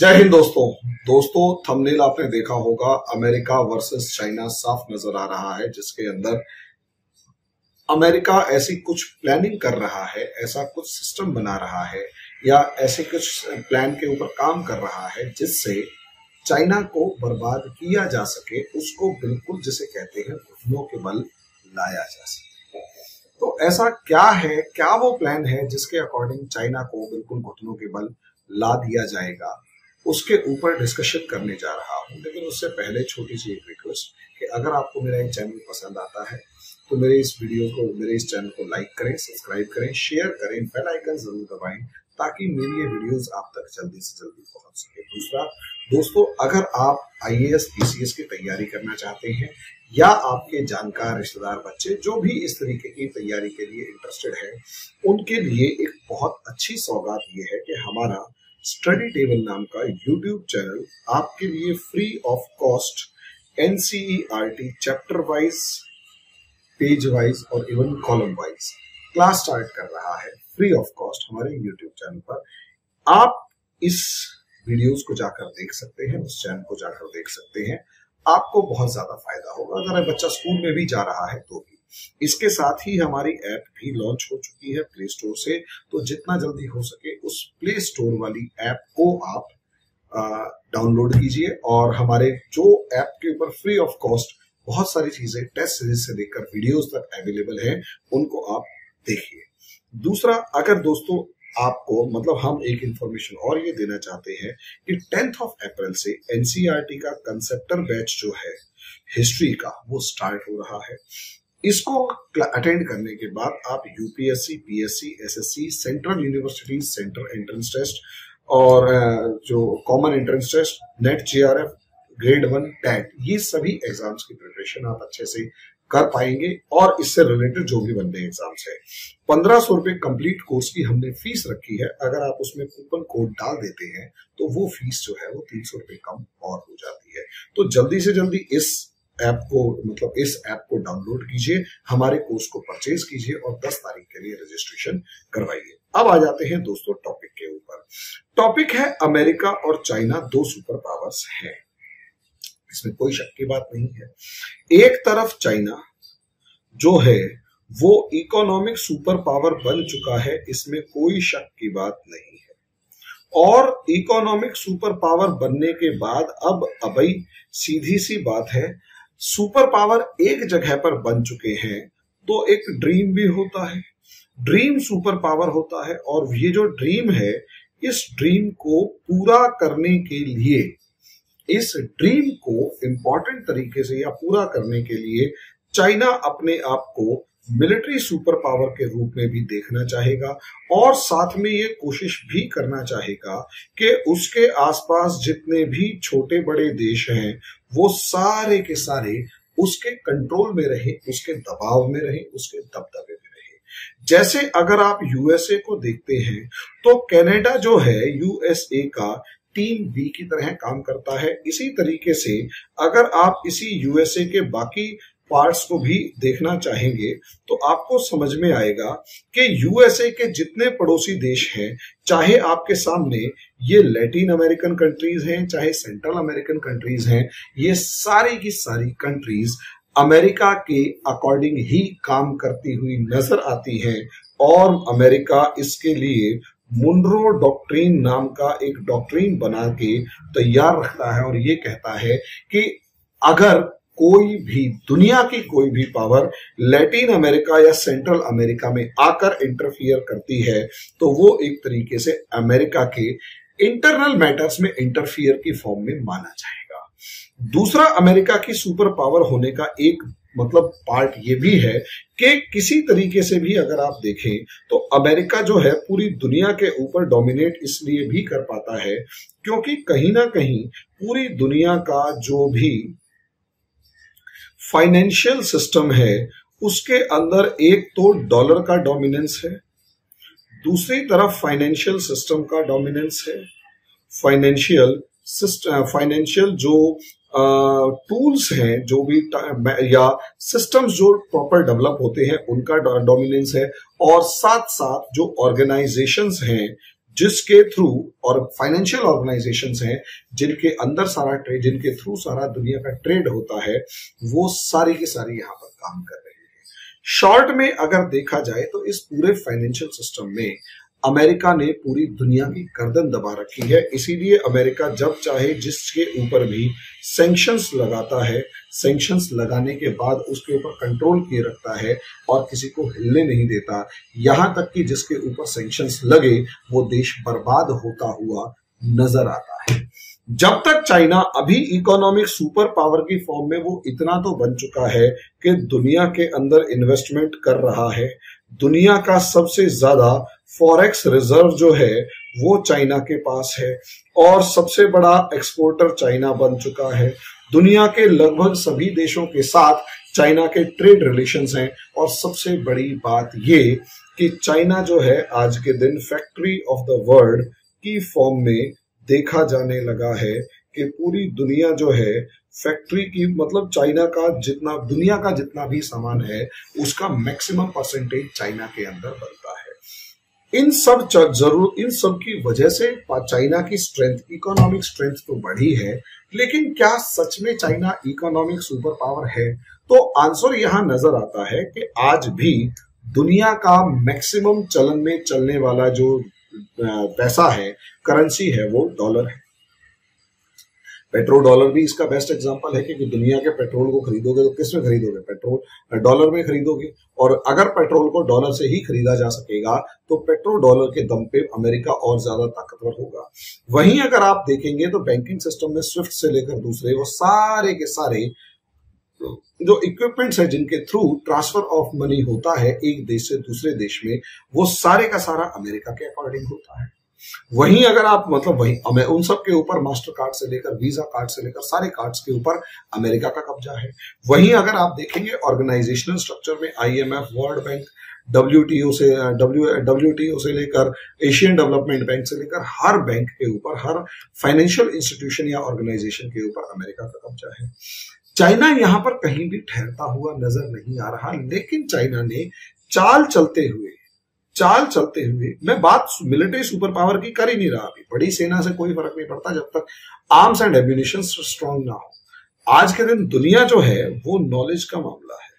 जय हिंद दोस्तों थंबनेल आपने देखा होगा। अमेरिका वर्सेस चाइना साफ नजर आ रहा है, जिसके अंदर अमेरिका ऐसी कुछ प्लानिंग कर रहा है, ऐसा कुछ सिस्टम बना रहा है या ऐसे कुछ प्लान के ऊपर काम कर रहा है जिससे चाइना को बर्बाद किया जा सके, उसको बिल्कुल जिसे कहते हैं घुटनों के बल लाया जा सके। तो ऐसा क्या है, क्या वो प्लान है जिसके अकॉर्डिंग चाइना को बिल्कुल घुटनों के बल ला दिया जाएगा, उसके ऊपर डिस्कशन करने जा रहा हूं। लेकिन उससे पहले छोटी सी एक रिक्वेस्ट कि अगर आपको मेरा ये चैनल पसंद आता है तो मेरे इस चैनल को लाइक करें, सब्सक्राइब करें, शेयर करें, बेल आइकन जरूर दबाएं ताकि मेरी ये वीडियोस आप तक जल्दी से जल्दी पहुंच सके। दूसरा दोस्तों, अगर आप IAS PCS की तैयारी करना चाहते हैं या आपके जानकार रिश्तेदार बच्चे जो भी इस तरीके की तैयारी के लिए इंटरेस्टेड है, उनके लिए एक बहुत अच्छी सौगात ये है कि हमारा स्टडी टेबल नाम का YouTube चैनल आपके लिए free of cost NCERT chapter wise, page wise और even column wise class start कर रहा है फ्री ऑफ कॉस्ट हमारे YouTube चैनल पर। आप इस वीडियोस को जाकर देख सकते हैं, उस चैनल को जाकर देख सकते हैं, आपको बहुत ज्यादा फायदा होगा। अगर बच्चा स्कूल में भी जा रहा है तो भी। इसके साथ ही हमारी ऐप भी लॉन्च हो चुकी है प्ले स्टोर से, तो जितना जल्दी हो सके उस प्ले स्टोर वाली ऐप को आप डाउनलोड कीजिए और हमारे जो ऐप के ऊपर फ्री ऑफ कॉस्ट बहुत सारी चीजें टेस्ट सीरीज से लेकर वीडियोस तक अवेलेबल है, उनको आप देखिए। दूसरा, अगर दोस्तों आपको हम एक इंफॉर्मेशन और ये देना चाहते हैं कि 10th of April से NCERT का कंसेप्टर बैच जो है हिस्ट्री का, वो स्टार्ट हो रहा है। इसको अटेंड करने के बाद आप UPSC, PSC, SSC, central universities central entrance test और जो common entrance test, NET, JRF, grade 1, TET, ये सभी एग्जाम्स की प्रिपरेशन आप अच्छे से कर पाएंगे। और इससे रिलेटेड जो भी बनने एग्जाम्स है, 1500 रुपए कंप्लीट कोर्स की हमने फीस रखी है। अगर आप उसमें कूपन कोड डाल देते हैं तो वो फीस जो है वो 300 रुपए कम और हो जाती है। तो जल्दी से जल्दी इस ऐप को डाउनलोड कीजिए, हमारे कोर्स को परचेज कीजिए और 10 तारीख के लिए रजिस्ट्रेशन करवाइए। अब आ जाते हैं दोस्तों टॉपिक के ऊपर। टॉपिक है अमेरिका और चाइना, दो सुपर पावर्स हैं, इसमें कोई शक की बात नहीं है। एक तरफ चाइना जो है वो इकोनॉमिक सुपर पावर बन चुका है, इसमें कोई शक की बात नहीं है। और इकोनॉमिक सुपर पावर बनने के बाद अब अबई सीधी सी बात है, सुपर पावर एक जगह पर बन चुके हैं तो एक ड्रीम भी होता है, ड्रीम सुपर पावर होता है। और ये जो ड्रीम है, इस ड्रीम को पूरा करने के लिए, इस ड्रीम को इंपॉर्टेंट तरीके से या पूरा करने के लिए चाइना अपने आप को मिलिट्री सुपर पावर के रूप में भी देखना चाहेगा और साथ में ये कोशिश भी करना चाहेगा कि उसके आसपास जितने भी छोटे बड़े देश हैं वो सारे के सारे उसके कंट्रोल में रहे, उसके दबाव में रहे, उसके दबदबे में रहे। जैसे अगर आप USA को देखते हैं तो कनाडा जो है USA का टीम बी की तरह काम करता है। इसी तरीके से अगर आप इसी USA के बाकी पार्ट्स को भी देखना चाहेंगे तो आपको समझ में आएगा कि USA के जितने पड़ोसी देश हैं, चाहे आपके सामने ये लैटिन अमेरिकन कंट्रीज हैं, चाहे सेंट्रल अमेरिकन कंट्रीज हैं, ये सारी की सारी कंट्रीज अमेरिका के अकॉर्डिंग ही काम करती हुई नजर आती हैं। और अमेरिका इसके लिए मुनरो डॉक्ट्रिन नाम का एक डॉक्ट्रिन बना के तैयार रखता है और ये कहता है कि अगर कोई भी दुनिया की कोई भी पावर लैटिन अमेरिका या सेंट्रल अमेरिका में आकर इंटरफियर करती है तो वो एक तरीके से अमेरिका के इंटरनल मैटर्स में इंटरफियर की फॉर्म में माना जाएगा। दूसरा, अमेरिका की सुपर पावर होने का एक पार्ट ये भी है कि किसी तरीके से भी अगर आप देखें तो अमेरिका जो है पूरी दुनिया के ऊपर डोमिनेट इसलिए भी कर पाता है क्योंकि कहीं ना कहीं पूरी दुनिया का जो भी फाइनेंशियल सिस्टम है उसके अंदर एक तो डॉलर का डोमिनेंस है, दूसरी तरफ फाइनेंशियल सिस्टम का डोमिनेंस है। फाइनेंशियल जो टूल्स हैं, जो भी या सिस्टम्स जो प्रॉपर डेवलप होते हैं, उनका डोमिनेंस है। और साथ साथ जो ऑर्गेनाइजेशंस हैं, जिसके थ्रू, और फाइनेंशियल ऑर्गेनाइजेशंस हैं जिनके अंदर सारा ट्रेड, जिनके थ्रू सारा दुनिया का ट्रेड होता है, वो सारी की सारी यहां पर काम कर रहे हैं। शॉर्ट में अगर देखा जाए तो इस पूरे फाइनेंशियल सिस्टम में अमेरिका ने पूरी दुनिया की गर्दन दबा रखी है। इसीलिए अमेरिका जब चाहे जिसके ऊपर भी सैंक्शंस लगाता है, सैंक्शंस लगाने के बाद उसके ऊपर कंट्रोल किए रखता है और किसी को हिलने नहीं देता। यहां तक कि जिसके ऊपर सैंक्शंस लगे वो देश बर्बाद होता हुआ नजर आता है। जब तक चाइना अभी इकोनॉमिक सुपर पावर की फॉर्म में वो इतना तो बन चुका है कि दुनिया के अंदर इन्वेस्टमेंट कर रहा है। दुनिया का सबसे ज्यादा फॉरेक्स रिजर्व जो है वो चाइना के पास है और सबसे बड़ा एक्सपोर्टर चाइना बन चुका है। दुनिया के लगभग सभी देशों के साथ चाइना के ट्रेड रिलेशंस हैं और सबसे बड़ी बात ये कि चाइना जो है आज के दिन फैक्ट्री ऑफ द वर्ल्ड की फॉर्म में देखा जाने लगा है कि पूरी दुनिया जो है फैक्ट्री की, मतलब चाइना का जितना, दुनिया का जितना भी सामान है उसका मैक्सिमम परसेंटेज चाइना के अंदर बनता है। इन सब की वजह से चाइना की स्ट्रेंथ, इकोनॉमिक स्ट्रेंथ तो बढ़ी है, लेकिन क्या सच में चाइना इकोनॉमिक सुपर पावर है? तो आंसर यहां नजर आता है कि आज भी दुनिया का मैक्सिमम चलन में चलने वाला जो पैसा है, करेंसी है, वो डॉलर है। पेट्रोल डॉलर भी इसका बेस्ट एग्जांपल है कि दुनिया के पेट्रोल को खरीदोगे तो किस में खरीदोगे? पेट्रोल डॉलर में खरीदोगे। और अगर पेट्रोल को डॉलर से ही खरीदा जा सकेगा तो पेट्रोल डॉलर के दम पे अमेरिका और ज्यादा ताकतवर होगा। वहीं अगर आप देखेंगे तो बैंकिंग सिस्टम में स्विफ्ट से लेकर दूसरे वो सारे के सारे जो इक्विपमेंट्स है जिनके थ्रू ट्रांसफर ऑफ मनी होता है एक देश से दूसरे देश में, वो सारे का सारा अमेरिका के अकॉर्डिंग होता है। वहीं अगर आप, मतलब वहीं उन सब के ऊपर मास्टर कार्ड से लेकर वीजा कार्ड से लेकर सारे कार्ड्स के ऊपर अमेरिका का कब्जा है। वहीं अगर आप देखेंगे ऑर्गेनाइजेशनल स्ट्रक्चर में IMF, वर्ल्ड बैंक, WTO से लेकर एशियन डेवलपमेंट बैंक से लेकर हर बैंक के ऊपर, हर फाइनेंशियल इंस्टीट्यूशन या ऑर्गेनाइजेशन के ऊपर अमेरिका का कब्जा है। चाइना यहां पर कहीं भी ठहरता हुआ नजर नहीं आ रहा, लेकिन चाइना ने चाल चलते हुए मैं बात मिलिट्री सुपर पावर की कर ही नहीं रहा। अभी बड़ी सेना से कोई फर्क नहीं पड़ता जब तक आर्म्स एंड एम्युनिशन स्ट्रांग ना हो। आज के दिन दुनिया जो है वो नॉलेज का मामला है।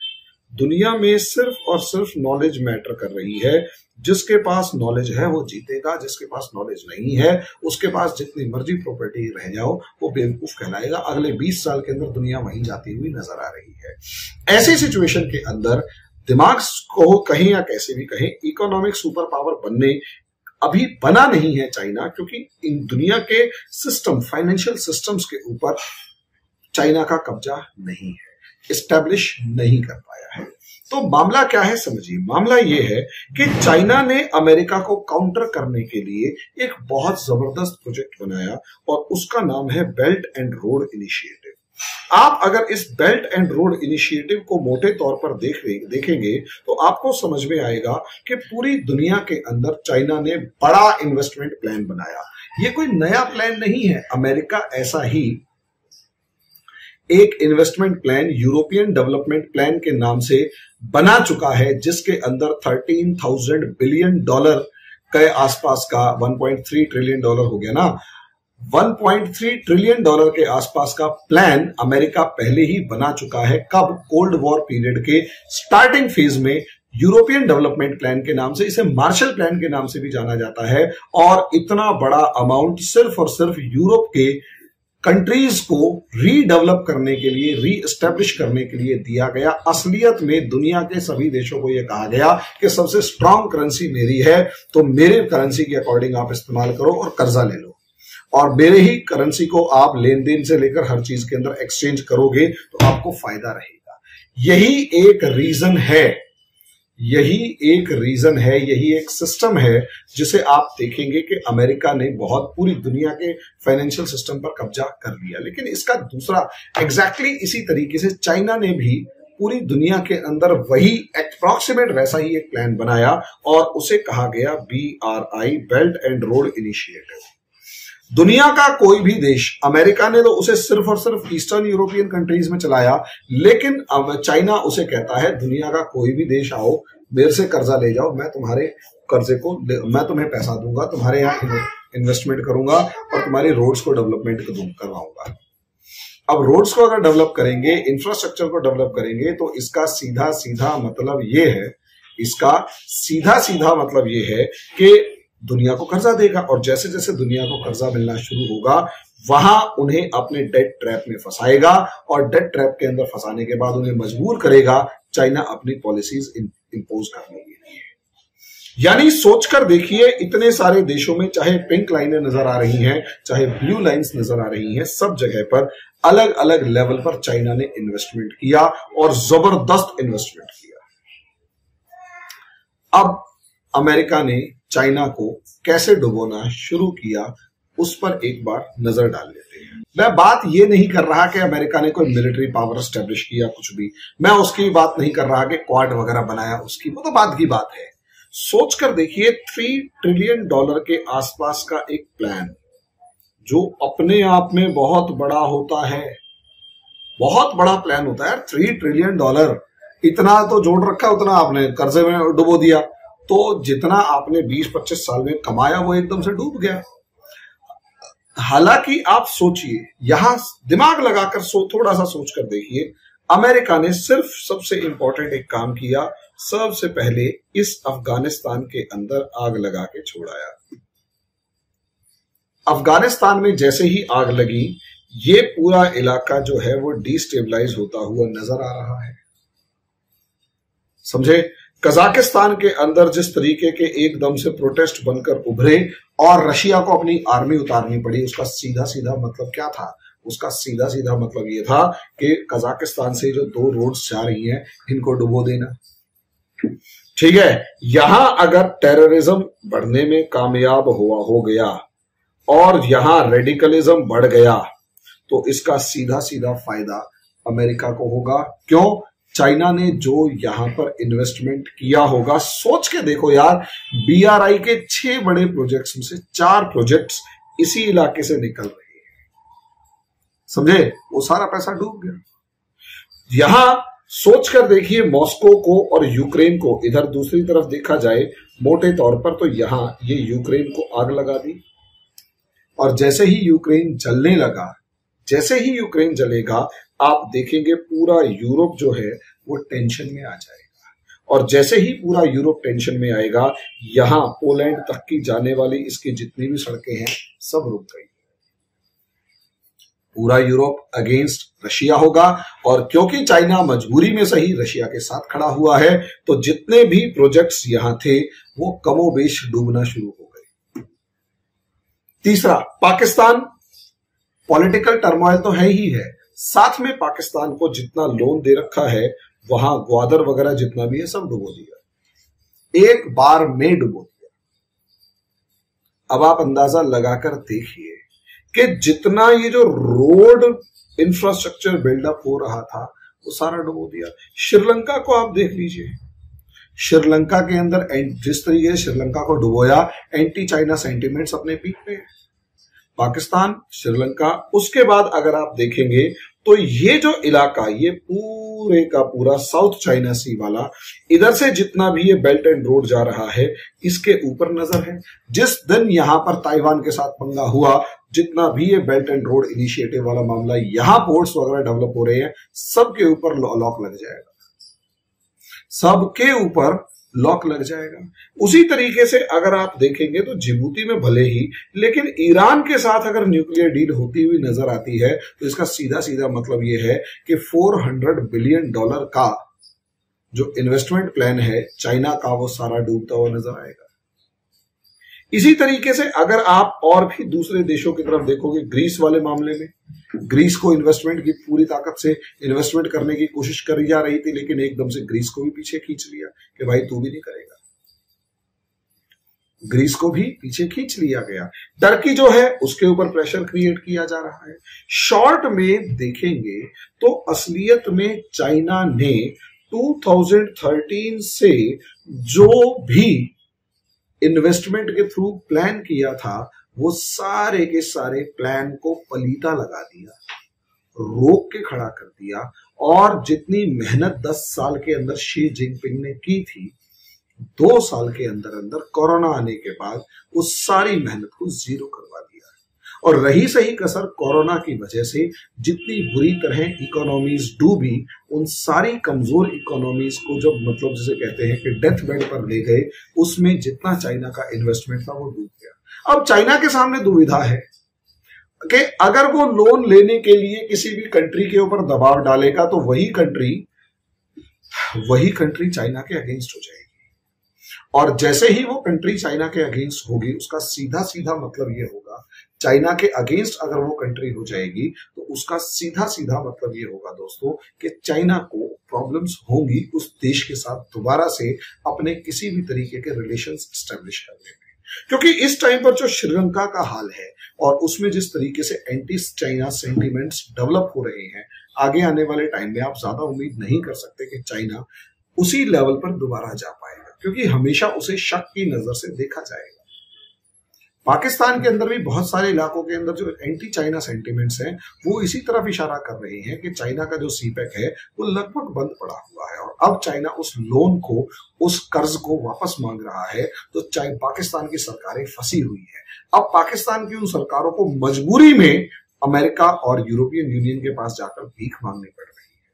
दुनिया में सिर्फ और सिर्फ नॉलेज मैटर कर रही है। जिसके पास नॉलेज है वो जीतेगा, जिसके पास नॉलेज नहीं है उसके पास जितनी मर्जी प्रॉपर्टी रह जाओ वो बेवकूफ कहलाएगा। अगले 20 साल के अंदर दुनिया वहीं जाती हुई नजर आ रही है। ऐसी सिचुएशन के अंदर दिमाग को कहें या कैसे भी कहें, इकोनॉमिक सुपर पावर बनने अभी बना नहीं है चाइना, क्योंकि इन दुनिया के सिस्टम, फाइनेंशियल सिस्टम्स के ऊपर चाइना का कब्जा नहीं है, एस्टैब्लिश नहीं कर पाया है। तो मामला क्या है समझिए। मामला यह है कि चाइना ने अमेरिका को काउंटर करने के लिए एक बहुत जबरदस्त प्रोजेक्ट बनाया और उसका नाम है बेल्ट एंड रोड इनिशिएटिव। आप अगर इस बेल्ट एंड रोड इनिशिएटिव को मोटे तौर पर देखेंगे तो आपको समझ में आएगा कि पूरी दुनिया के अंदर चाइना ने बड़ा इन्वेस्टमेंट प्लान बनाया। ये कोई नया प्लान नहीं है। अमेरिका ऐसा ही एक investment plan European development plan के नाम से बना चुका है, जिसके अंदर 13,000 बिलियन डॉलर के आसपास का 1.3 ट्रिलियन डॉलर हो गया ना, 1.3 ट्रिलियन डॉलर के आसपास का प्लान अमेरिका पहले ही बना चुका है। कब? कोल्ड वॉर पीरियड के स्टार्टिंग फेज में यूरोपियन डेवलपमेंट प्लान के नाम से, इसे मार्शल प्लान के नाम से भी जाना जाता है। और इतना बड़ा अमाउंट सिर्फ और सिर्फ यूरोप के कंट्रीज को रीडेवलप करने के लिए, रीएस्टैब्लिश करने के लिए दिया गया। असलियत में दुनिया के सभी देशों को यह कहा गया कि सबसे स्ट्रांग करेंसी मेरी है, तो मेरे करेंसी के अकॉर्डिंग आप इस्तेमाल करो और कर्जा ले लो, और मेरे ही करेंसी को आप लेन देन से लेकर हर चीज के अंदर एक्सचेंज करोगे तो आपको फायदा रहेगा। यही एक रीजन है, यही एक सिस्टम है जिसे आप देखेंगे कि अमेरिका ने बहुत पूरी दुनिया के फाइनेंशियल सिस्टम पर कब्जा कर लिया। लेकिन इसका दूसरा एग्जैक्टली इसी तरीके से चाइना ने भी पूरी दुनिया के अंदर वही अप्रॉक्सीमेट वैसा ही एक प्लान बनाया और उसे कहा गया BRI, belt and road initiative. दुनिया का कोई भी देश, अमेरिका ने तो उसे सिर्फ और सिर्फ ईस्टर्न यूरोपियन कंट्रीज में चलाया, लेकिन अब चाइना उसे कहता है दुनिया का कोई भी देश आओ, मेरे से कर्जा ले जाओ, मैं तुम्हारे कर्जे को, मैं तुम्हें पैसा दूंगा, तुम्हारे यहाँ इन्वेस्टमेंट करूंगा और तुम्हारी रोड्स को डेवलपमेंट करवाऊंगा। अब रोड्स को अगर डेवलप करेंगे, इंफ्रास्ट्रक्चर को डेवलप करेंगे, तो इसका सीधा सीधा मतलब ये है, इसका सीधा सीधा मतलब ये है कि दुनिया को कर्जा देगा, और जैसे जैसे दुनिया को कर्जा मिलना शुरू होगा वहां उन्हें अपने डेट ट्रैप में फंसाएगा, और डेट ट्रैप के अंदर फंसाने के बाद उन्हें मजबूर करेगा चाइना अपनी पॉलिसीज इंपोज करने के लिए। यानी सोचकर देखिए, इतने सारे देशों में चाहे पिंक लाइनें नजर आ रही हैं, चाहे ब्लू लाइंस नजर आ रही हैं, सब जगह पर अलग अलग लेवल पर चाइना ने इन्वेस्टमेंट किया और जबरदस्त इन्वेस्टमेंट किया। अब अमेरिका ने चाइना को कैसे डुबोना शुरू किया, उस पर एक बार नजर डाल लेते हैं। मैं बात ये नहीं कर रहा कि अमेरिका ने कोई मिलिट्री पावर एस्टेब्लिश किया, कुछ भी, मैं उसकी बात नहीं कर रहा कि क्वाड वगैरह बनाया, उसकी वो तो बात की बात है। सोचकर देखिए, $3 ट्रिलियन के आसपास का एक प्लान, जो अपने आप में बहुत बड़ा होता है, बहुत बड़ा प्लान होता है। $3 ट्रिलियन, इतना तो जोड़ रखा, उतना आपने कर्जे में डुबो दिया, तो जितना आपने 20-25 साल में कमाया वो एकदम से डूब गया। हालांकि आप सोचिए, यहां दिमाग लगाकर थोड़ा सा सोचकर देखिए, अमेरिका ने सिर्फ सबसे इंपॉर्टेंट एक काम किया, सबसे पहले इस अफगानिस्तान के अंदर आग लगा के छोड़ाया। अफगानिस्तान में जैसे ही आग लगी, ये पूरा इलाका जो है वो डिस्टेबलाइज होता हुआ नजर आ रहा है, समझे। कजाकिस्तान के अंदर जिस तरीके के एकदम से प्रोटेस्ट बनकर उभरे और रशिया को अपनी आर्मी उतारनी पड़ी, उसका सीधा सीधा मतलब क्या था? उसका सीधा सीधा मतलब ये था कि कजाकिस्तान से जो 2 रोड्स जा रही हैं, इनको डुबो देना। ठीक है, यहां अगर टेररिज्म बढ़ने में कामयाब हो गया और यहां रेडिकलिज्म बढ़ गया, तो इसका सीधा सीधा फायदा अमेरिका को होगा। क्यों? चाइना ने जो यहां पर इन्वेस्टमेंट किया होगा, सोच के देखो यार, BRI के 6 बड़े प्रोजेक्ट्स में से 4 प्रोजेक्ट्स इसी इलाके से निकल रहे हैं, समझे। वो सारा पैसा डूब गया। यहां सोचकर देखिए, मॉस्को को और यूक्रेन को, इधर दूसरी तरफ देखा जाए मोटे तौर पर, तो यहां ये यूक्रेन को आग लगा दी, और जैसे ही यूक्रेन जलने लगा, जैसे ही यूक्रेन जलेगा, आप देखेंगे पूरा यूरोप जो है वो टेंशन में आ जाएगा, और जैसे ही पूरा यूरोप टेंशन में आएगा, यहां पोलैंड तक की जाने वाली इसकी जितनी भी सड़कें हैं सब रुक गई। पूरा यूरोप अगेंस्ट रशिया होगा, और क्योंकि चाइना मजबूरी में सही रशिया के साथ खड़ा हुआ है, तो जितने भी प्रोजेक्ट्स यहां थे वो कमोबेश डूबना शुरू हो गए। तीसरा, पाकिस्तान। पॉलिटिकल टर्मोइल तो है ही है, साथ में पाकिस्तान को जितना लोन दे रखा है, वहां ग्वादर वगैरह जितना भी है सब डुबो दिया, एक बार में डुबो दिया। अब आप अंदाजा लगाकर देखिए कि जितना ये जो रोड इंफ्रास्ट्रक्चर बिल्डअप हो रहा था, वो सारा डुबो दिया। श्रीलंका को आप देख लीजिए, श्रीलंका के अंदर जिस तरीके से श्रीलंका को डुबोया, एंटी चाइना सेंटिमेंट्स अपने पीक पे। पाकिस्तान, श्रीलंका, उसके बाद अगर आप देखेंगे तो ये जो इलाका, ये पूरे का पूरा साउथ चाइना सी वाला, इधर से जितना भी ये बेल्ट एंड रोड जा रहा है, इसके ऊपर नजर है। जिस दिन यहां पर ताइवान के साथ पंगा हुआ, जितना भी ये बेल्ट एंड रोड इनिशिएटिव वाला मामला, यहां पोर्ट्स वगैरह डेवलप हो रहे हैं, सबके ऊपर लॉक लग जाएगा, सबके ऊपर लॉक लग जाएगा। उसी तरीके से अगर आप देखेंगे तो जिबूती में भले ही, लेकिन ईरान के साथ अगर न्यूक्लियर डील होती हुई नजर आती है, तो इसका सीधा सीधा मतलब यह है कि $400 बिलियन का जो इन्वेस्टमेंट प्लान है चाइना का, वो सारा डूबता हुआ नजर आएगा। इसी तरीके से अगर आप और भी दूसरे देशों की तरफ देखोगे, ग्रीस वाले मामले में, ग्रीस को इन्वेस्टमेंट की पूरी ताकत से इन्वेस्टमेंट करने की कोशिश करी जा रही थी, लेकिन एकदम से ग्रीस को भी पीछे खींच लिया कि भाई तू भी नहीं करेगा। ग्रीस को भी पीछे खींच लिया गया। टर्की जो है उसके ऊपर प्रेशर क्रिएट किया जा रहा है। शॉर्ट में देखेंगे तो असलियत में चाइना ने 2013 से जो भी इन्वेस्टमेंट के थ्रू प्लान किया था, वो सारे के सारे प्लान को पलीता लगा दिया, रोक के खड़ा कर दिया, और जितनी मेहनत 10 साल के अंदर शी जिनपिंग ने की थी, 2 साल के अंदर अंदर कोरोना आने के बाद उस सारी मेहनत को जीरो करवा दिया है। और रही सही कसर कोरोना की वजह से जितनी बुरी तरह इकोनॉमीज डूबी, उन सारी कमजोर इकोनॉमीज को जब मतलब जिसे कहते हैं कि डेथ बेड पर ले गए, उसमें जितना चाइना का इन्वेस्टमेंट था वो डूब गया। अब चाइना के सामने दुविधा है कि अगर वो लोन लेने के लिए किसी भी कंट्री के ऊपर दबाव डालेगा तो वही कंट्री चाइना के अगेंस्ट हो जाएगी। और जैसे ही वो कंट्री चाइना के अगेंस्ट होगी, उसका सीधा सीधा मतलब ये होगा, चाइना के अगेंस्ट अगर वो कंट्री हो जाएगी तो उसका सीधा सीधा मतलब ये होगा दोस्तों कि चाइना को प्रॉब्लम्स होंगी उस देश के साथ दोबारा से अपने किसी भी तरीके के रिलेशंस एस्टेब्लिश करने में। क्योंकि इस टाइम पर जो श्रीलंका का हाल है और उसमें जिस तरीके से एंटी चाइना सेंटीमेंट्स डेवलप हो रहे हैं, आगे आने वाले टाइम में आप ज्यादा उम्मीद नहीं कर सकते कि चाइना उसी लेवल पर दोबारा जा पाएगा, क्योंकि हमेशा उसे शक की नजर से देखा जाएगा। पाकिस्तान के अंदर भी बहुत सारे इलाकों के अंदर जो एंटी चाइना सेंटीमेंट्स हैं वो इसी तरफ इशारा कर रहे हैं कि चाइना का जो सीपेक है वो लगभग बंद पड़ा हुआ है और अब चाइना उस लोन को, उस कर्ज को वापस मांग रहा है, तो पाकिस्तान की सरकारें फंसी हुई है। अब पाकिस्तान की उन सरकारों को मजबूरी में अमेरिका और यूरोपियन यूनियन के पास जाकर भीख मांगनी पड़ रही है,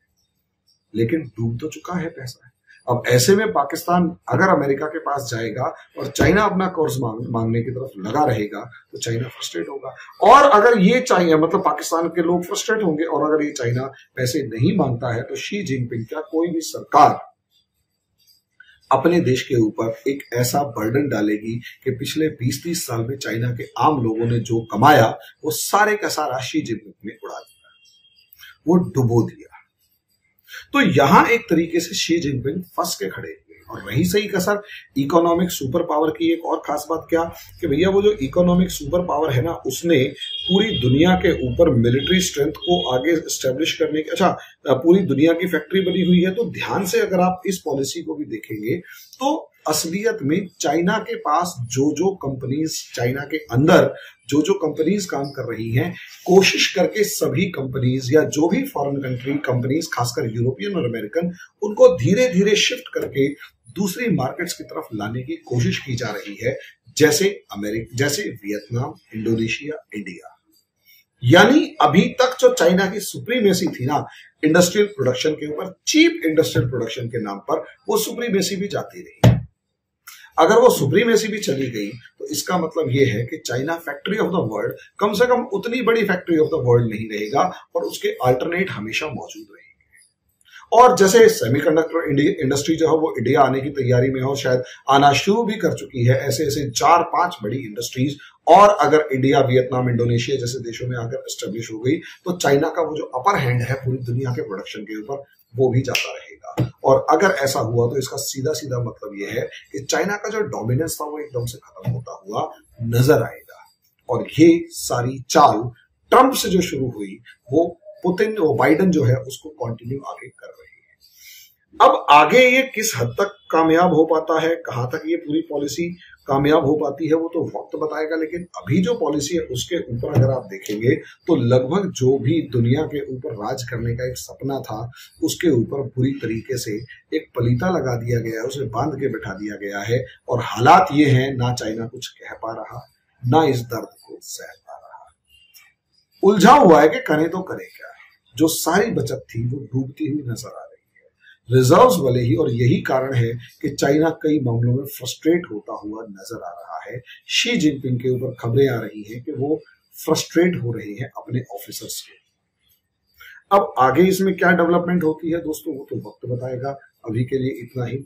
लेकिन डूब तो चुका है पैसा। अब ऐसे में पाकिस्तान अगर अमेरिका के पास जाएगा और चाइना अपना कर्ज मांगने की तरफ लगा रहेगा तो चाइना फ्रस्ट्रेट होगा। और अगर ये चाइना मतलब पाकिस्तान के लोग फ्रस्ट्रेट होंगे और अगर ये चाइना पैसे नहीं मांगता है तो शी जिनपिंग क्या कोई भी सरकार अपने देश के ऊपर एक ऐसा बर्डन डालेगी कि पिछले 20-30 साल में चाइना के आम लोगों ने जो कमाया वो सारे का सारा शी जिनपिंग ने उड़ा दिया, वो डुबो दिया। तो यहां एक तरीके से शी जिनपिंग फंस के खड़े हुए। और रही सही कसर इकोनॉमिक सुपर पावर की, एक और खास बात क्या कि भैया वो जो इकोनॉमिक सुपर पावर है ना, उसने पूरी दुनिया के ऊपर मिलिट्री स्ट्रेंथ को आगे स्टेब्लिश करने की, पूरी दुनिया की फैक्ट्री बनी हुई है। तो ध्यान से अगर आप इस पॉलिसी को भी देखेंगे तो असलियत में चाइना के पास जो कंपनीज, चाइना के अंदर जो कंपनीज काम कर रही हैं, कोशिश करके सभी कंपनीज या जो भी फॉरेन कंट्री कंपनीज, खासकर यूरोपियन और अमेरिकन, उनको धीरे धीरे शिफ्ट करके दूसरी मार्केट्स की तरफ लाने की कोशिश की जा रही है, जैसे वियतनाम, इंडोनेशिया, इंडिया। यानी अभी तक जो चाइना की सुप्रीमेसी थी ना इंडस्ट्रियल प्रोडक्शन के ऊपर, चीप इंडस्ट्रियल प्रोडक्शन के नाम पर, वो सुप्रीमेसी भी जाती रही। अगर वो सुप्रीमेसी भी चली गई तो इसका मतलब ये है कि China factory of the world कम से कम उतनी बड़ी फैक्ट्री ऑफ द वर्ल्ड नहीं रहेगा और उसके अल्टरनेट हमेशा मौजूद रहेंगे। और जैसे सेमीकंडक्टर इंडस्ट्री जो है वो इंडिया आने की तैयारी में हो, शायद आना शुरू भी कर चुकी है, ऐसे ऐसे 4-5 बड़ी इंडस्ट्रीज, और अगर इंडिया, वियतनाम, इंडोनेशिया जैसे देशों में आकर एस्टेब्लिश हो गई तो चाइना का वो जो अपर हैंड है पूरी दुनिया के प्रोडक्शन के ऊपर, वो भी जाता रहेगा। और अगर ऐसा हुआ तो इसका सीधा सीधा मतलब यह है कि चाइना का जो डोमिनेंस था वो एकदम से खत्म होता हुआ नजर आएगा। और ये सारी चाल ट्रंप से जो शुरू हुई वो बाइडेन जो है उसको कंटिन्यू आगे कर रही है। अब आगे ये किस हद तक कामयाब हो पाता है, कहां तक ये पूरी पॉलिसी कामयाब हो पाती है, वो तो वक्त बताएगा। लेकिन अभी जो पॉलिसी है उसके ऊपर अगर आप देखेंगे तो लगभग जो भी दुनिया के ऊपर राज करने का एक सपना था उसके ऊपर पूरी तरीके से एक पलीता लगा दिया गया है, उसे बांध के बैठा दिया गया है। और हालात ये हैं, ना चाइना कुछ कह पा रहा, ना इस दर्द को सह पा रहा, उलझा हुआ है कि करें तो करें क्या। जो सारी बचत थी वो डूबती हुई नजर आ रही है, रिजर्व्स वाले ही। और यही कारण है कि चाइना कई मामलों में फ्रस्ट्रेट होता हुआ नजर आ रहा है। शी जिनपिंग के ऊपर खबरें आ रही हैं कि वो फ्रस्ट्रेट हो रहे हैं अपने ऑफिसर्स से। अब आगे इसमें क्या डेवलपमेंट होती है दोस्तों, वो तो वक्त बताएगा। अभी के लिए इतना ही।